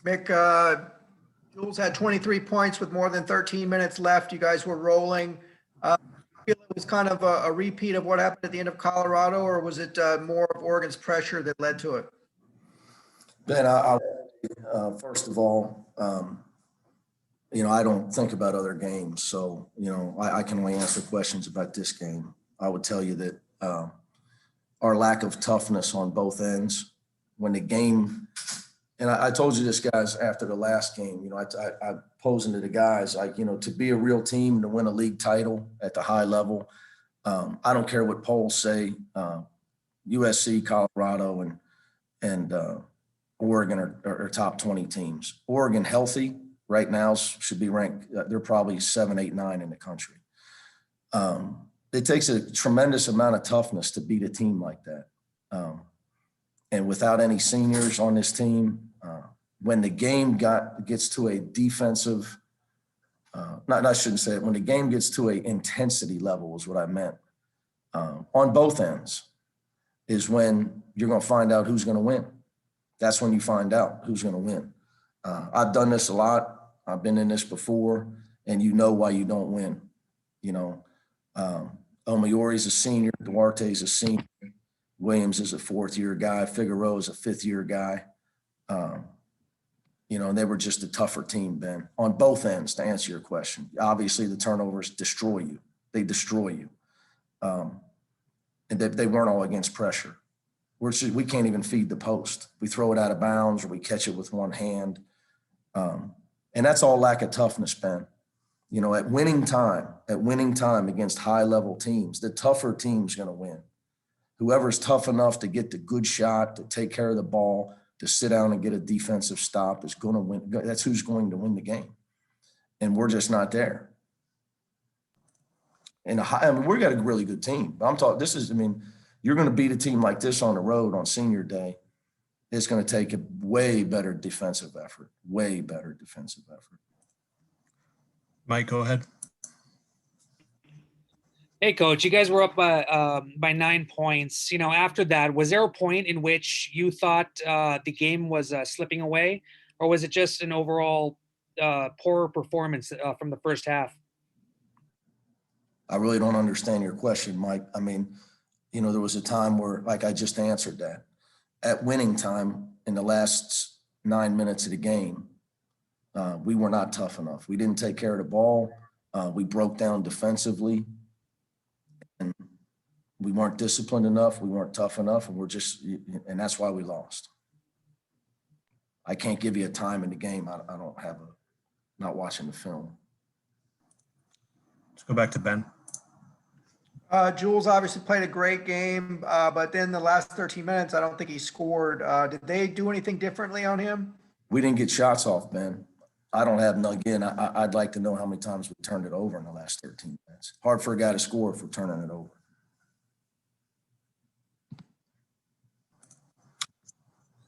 Mick, Jules had 23 points with more than 13 minutes left. You guys were rolling. I feel it was kind of a repeat of what happened at the end of Colorado, or was it more of Oregon's pressure that led to it? Ben, first of all, I don't think about other games. So, I can only answer questions about this game. I would tell you that our lack of toughness on both ends when the game, and I told you this, guys, after the last game, I posing to the guys, to be a real team, to win a league title at the high level, I don't care what polls say, USC, Colorado, and Oregon are top 20 teams. Oregon healthy right now should be ranked, they're probably 7, 8, 9 in the country. It takes a tremendous amount of toughness to beat a team like that. And without any seniors on this team, when the game gets to a defensive, I shouldn't say it, when the game gets to a intensity level is what I meant, on both ends, is when you're going to find out who's going to win. That's when you find out who's going to win. I've done this a lot. I've been in this before, and you know why you don't win. Omiori's a senior, Duarte's a senior, Williams is a fourth-year guy, Figueroa is a fifth-year guy. And they were just a tougher team, Ben, on both ends, to answer your question. Obviously, the turnovers destroy you. They destroy you. And they weren't all against pressure. We can't even feed the post. We throw it out of bounds or we catch it with one hand. And that's all lack of toughness, Ben. At winning time against high-level teams, the tougher team's going to win. Whoever's tough enough to get the good shot, to take care of the ball, to sit down and get a defensive stop is going to win. That's who's going to win the game. And we're just not there. And we've got a really good team. I'm talking, you're going to beat a team like this on the road on senior day. It's going to take a way better defensive effort, Mike, go ahead. Hey, Coach, you guys were up by 9 points. After that, was there a point in which you thought the game was slipping away, or was it just an overall poor performance from the first half? I really don't understand your question, Mike. There was a time where, like I just answered that, at winning time in the last 9 minutes of the game, we were not tough enough. We didn't take care of the ball. We broke down defensively. And we weren't disciplined enough. We weren't tough enough. And that's why we lost. I can't give you a time in the game. I don't have not watching the film. Let's go back to Ben. Jules obviously played a great game, but then the last 13 minutes, I don't think he scored. Did they do anything differently on him? We didn't get shots off, Ben. I don't have again. I'd like to know how many times we turned it over in the last 13 minutes. Hard for a guy to score if we're turning it over.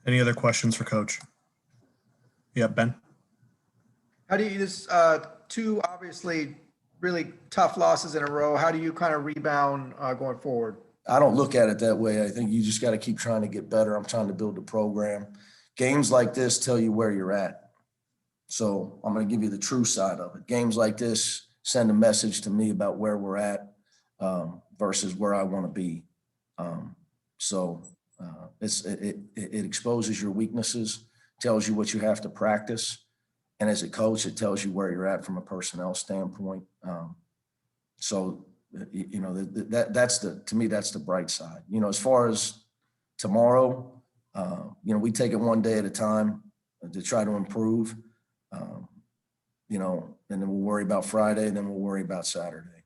Any other questions for Coach? Yeah, Ben. How do you this two obviously really tough losses in a row? How do you kind of rebound going forward? I don't look at it that way. I think you just got to keep trying to get better. I'm trying to build a program. Games like this tell you where you're at. So I'm going to give you the true side of it. Games like this send a message to me about where we're at versus where I want to be. It exposes your weaknesses, tells you what you have to practice. And as a coach, it tells you where you're at from a personnel standpoint. To me, that's the bright side. As far as tomorrow, we take it one day at a time to try to improve. And then we'll worry about Friday, and then we'll worry about Saturday.